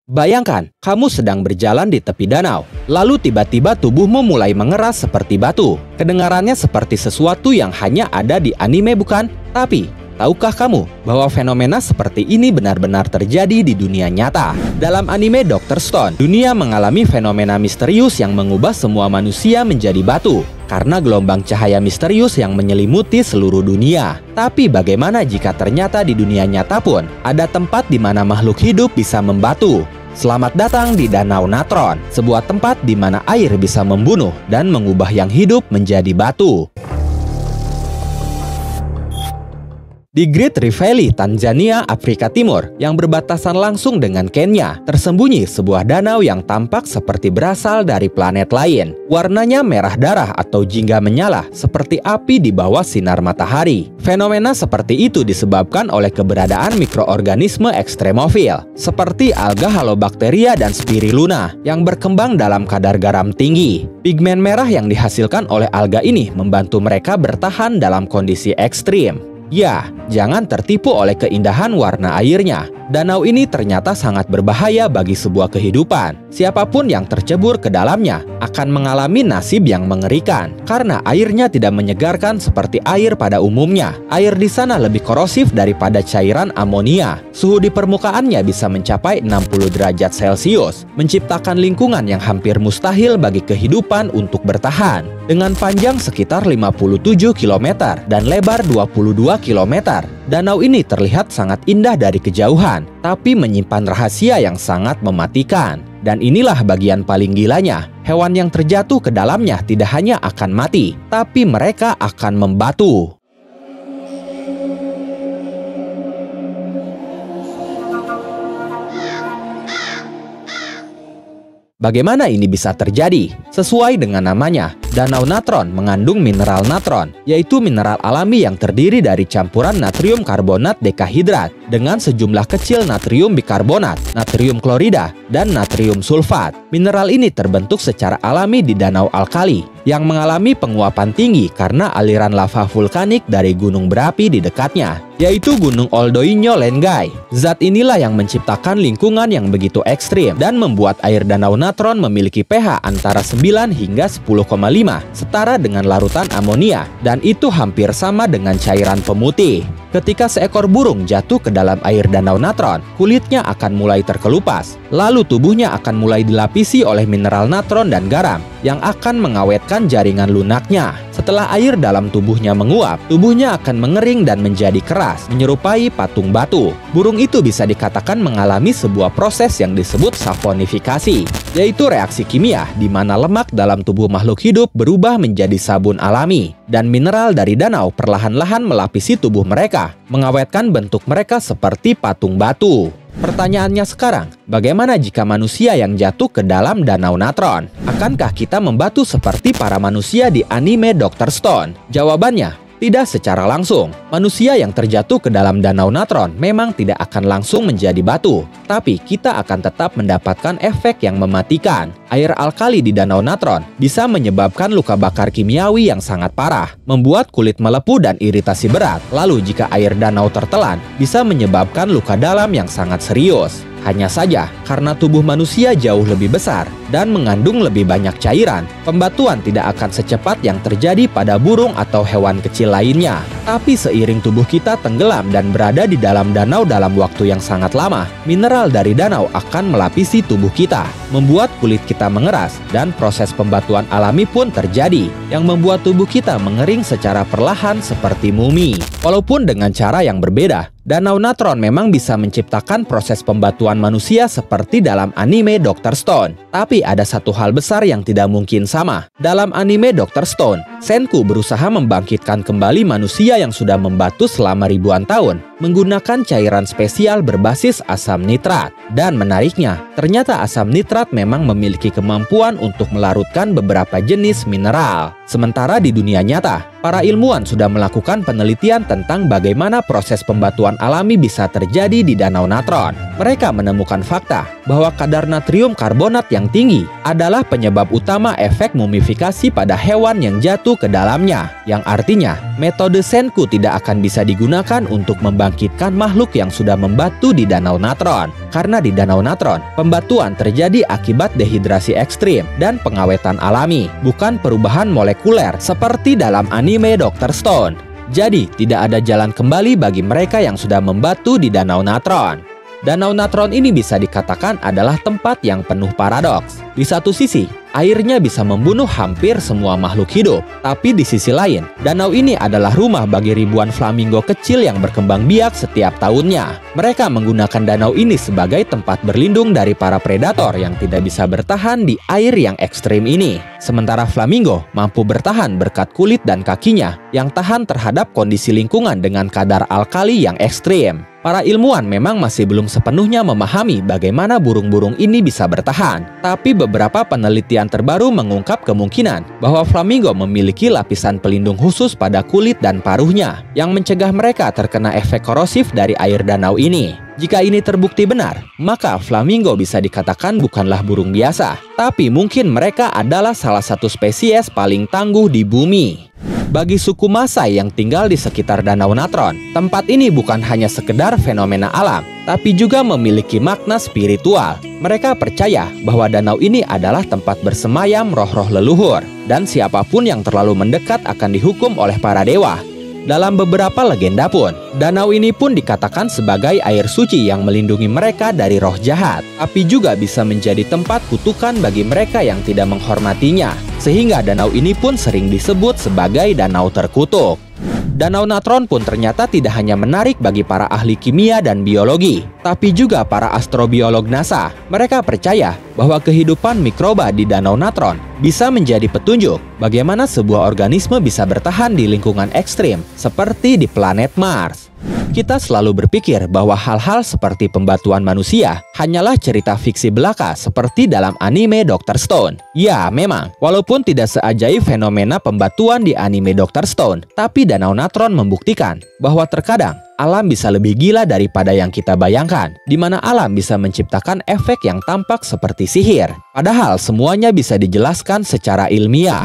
Bayangkan, kamu sedang berjalan di tepi danau, lalu tiba-tiba tubuhmu mulai mengeras seperti batu. Kedengarannya seperti sesuatu yang hanya ada di anime, bukan? Tapi, tahukah kamu bahwa fenomena seperti ini benar-benar terjadi di dunia nyata? Dalam anime Dr. Stone, dunia mengalami fenomena misterius yang mengubah semua manusia menjadi batu karena gelombang cahaya misterius yang menyelimuti seluruh dunia. Tapi bagaimana jika ternyata di dunia nyata pun ada tempat di mana makhluk hidup bisa membatu? Selamat datang di Danau Natron, sebuah tempat di mana air bisa membunuh dan mengubah yang hidup menjadi batu. Di Great Rift Valley, Tanzania, Afrika Timur, yang berbatasan langsung dengan Kenya, tersembunyi sebuah danau yang tampak seperti berasal dari planet lain. Warnanya merah darah atau jingga menyala seperti api di bawah sinar matahari. Fenomena seperti itu disebabkan oleh keberadaan mikroorganisme ekstremofil, seperti alga halobakteria dan spirulina, yang berkembang dalam kadar garam tinggi. Pigmen merah yang dihasilkan oleh alga ini membantu mereka bertahan dalam kondisi ekstrim. Ya, jangan tertipu oleh keindahan warna airnya. Danau ini ternyata sangat berbahaya bagi sebuah kehidupan. Siapapun yang tercebur ke dalamnya akan mengalami nasib yang mengerikan karena airnya tidak menyegarkan seperti air pada umumnya. Air di sana lebih korosif daripada cairan amonia. Suhu di permukaannya bisa mencapai 60 derajat Celcius, menciptakan lingkungan yang hampir mustahil bagi kehidupan untuk bertahan. Dengan panjang sekitar 57 km dan lebar 22 km, danau ini terlihat sangat indah dari kejauhan, tapi menyimpan rahasia yang sangat mematikan. Dan inilah bagian paling gilanya, hewan yang terjatuh ke dalamnya tidak hanya akan mati, tapi mereka akan membatu. Bagaimana ini bisa terjadi? Sesuai dengan namanya, Danau Natron mengandung mineral natron, yaitu mineral alami yang terdiri dari campuran natrium karbonat dekahidrat dengan sejumlah kecil natrium bikarbonat, natrium klorida, dan natrium sulfat. Mineral ini terbentuk secara alami di danau alkali yang mengalami penguapan tinggi karena aliran lava vulkanik dari gunung berapi di dekatnya, yaitu Gunung Oldoinyo Lengai. Zat inilah yang menciptakan lingkungan yang begitu ekstrim dan membuat air Danau Natron memiliki pH antara 9 hingga 10,5, setara dengan larutan amonia, dan itu hampir sama dengan cairan pemutih. Ketika seekor burung jatuh ke dalam air Danau Natron, kulitnya akan mulai terkelupas, lalu tubuhnya akan mulai dilapisi oleh mineral natron dan garam yang akan mengawetkan jaringan lunaknya. Setelah air dalam tubuhnya menguap, tubuhnya akan mengering dan menjadi keras, menyerupai patung batu. Burung itu bisa dikatakan mengalami sebuah proses yang disebut saponifikasi, yaitu reaksi kimia di mana lemak dalam tubuh makhluk hidup berubah menjadi sabun alami, dan mineral dari danau perlahan-lahan melapisi tubuh mereka, mengawetkan bentuk mereka seperti patung batu. Pertanyaannya sekarang, bagaimana jika manusia yang jatuh ke dalam Danau Natron? Akankah kita membatu seperti para manusia di anime Dr. Stone? Jawabannya, tidak secara langsung. Manusia yang terjatuh ke dalam Danau Natron memang tidak akan langsung menjadi batu, tapi kita akan tetap mendapatkan efek yang mematikan. Air alkali di Danau Natron bisa menyebabkan luka bakar kimiawi yang sangat parah, membuat kulit melepuh dan iritasi berat. Lalu jika air danau tertelan, bisa menyebabkan luka dalam yang sangat serius. Hanya saja, karena tubuh manusia jauh lebih besar dan mengandung lebih banyak cairan, pembatuan tidak akan secepat yang terjadi pada burung atau hewan kecil lainnya. Tapi seiring tubuh kita tenggelam dan berada di dalam danau dalam waktu yang sangat lama, mineral dari danau akan melapisi tubuh kita, membuat kulit kita mengeras, dan proses pembatuan alami pun terjadi, yang membuat tubuh kita mengering secara perlahan seperti mumi. Walaupun dengan cara yang berbeda, Danau Natron memang bisa menciptakan proses pembatuan manusia seperti dalam anime Dr. Stone. Tapi ada satu hal besar yang tidak mungkin sama. Dalam anime Dr. Stone, Senku berusaha membangkitkan kembali manusia yang sudah membatu selama ribuan tahun menggunakan cairan spesial berbasis asam nitrat. Dan menariknya, ternyata asam nitrat memang memiliki kemampuan untuk melarutkan beberapa jenis mineral. Sementara di dunia nyata, para ilmuwan sudah melakukan penelitian tentang bagaimana proses pembatuan pembatuan alami bisa terjadi di Danau Natron. Mereka menemukan fakta bahwa kadar natrium karbonat yang tinggi adalah penyebab utama efek mumifikasi pada hewan yang jatuh ke dalamnya, yang artinya metode Senku tidak akan bisa digunakan untuk membangkitkan makhluk yang sudah membatu di Danau Natron. Karena di Danau Natron, pembatuan terjadi akibat dehidrasi ekstrim dan pengawetan alami, bukan perubahan molekuler seperti dalam anime Dr. Stone. Jadi, tidak ada jalan kembali bagi mereka yang sudah membatu di Danau Natron. Danau Natron ini bisa dikatakan adalah tempat yang penuh paradoks. Di satu sisi, airnya bisa membunuh hampir semua makhluk hidup. Tapi di sisi lain, danau ini adalah rumah bagi ribuan flamingo kecil yang berkembang biak setiap tahunnya. Mereka menggunakan danau ini sebagai tempat berlindung dari para predator yang tidak bisa bertahan di air yang ekstrim ini. Sementara flamingo mampu bertahan berkat kulit dan kakinya yang tahan terhadap kondisi lingkungan dengan kadar alkali yang ekstrim. Para ilmuwan memang masih belum sepenuhnya memahami bagaimana burung-burung ini bisa bertahan. Tapi beberapa penelitian terbaru mengungkap kemungkinan bahwa flamingo memiliki lapisan pelindung khusus pada kulit dan paruhnya yang mencegah mereka terkena efek korosif dari air danau ini. Jika ini terbukti benar, maka flamingo bisa dikatakan bukanlah burung biasa, tapi mungkin mereka adalah salah satu spesies paling tangguh di bumi. Bagi suku Masai yang tinggal di sekitar Danau Natron, tempat ini bukan hanya sekedar fenomena alam, tapi juga memiliki makna spiritual. Mereka percaya bahwa danau ini adalah tempat bersemayam roh-roh leluhur, dan siapapun yang terlalu mendekat akan dihukum oleh para dewa. Dalam beberapa legenda pun, danau ini pun dikatakan sebagai air suci yang melindungi mereka dari roh jahat, tapi juga bisa menjadi tempat kutukan bagi mereka yang tidak menghormatinya, sehingga danau ini pun sering disebut sebagai danau terkutuk. Danau Natron pun ternyata tidak hanya menarik bagi para ahli kimia dan biologi, tapi juga para astrobiolog NASA. Mereka percaya bahwa kehidupan mikroba di Danau Natron bisa menjadi petunjuk bagaimana sebuah organisme bisa bertahan di lingkungan ekstrim, seperti di planet Mars. Kita selalu berpikir bahwa hal-hal seperti pembatuan manusia hanyalah cerita fiksi belaka seperti dalam anime Dr. Stone. Ya, memang, walaupun tidak seajaib fenomena pembatuan di anime Dr. Stone, tapi Danau Natron membuktikan bahwa terkadang alam bisa lebih gila daripada yang kita bayangkan, di mana alam bisa menciptakan efek yang tampak seperti sihir. Padahal semuanya bisa dijelaskan secara ilmiah.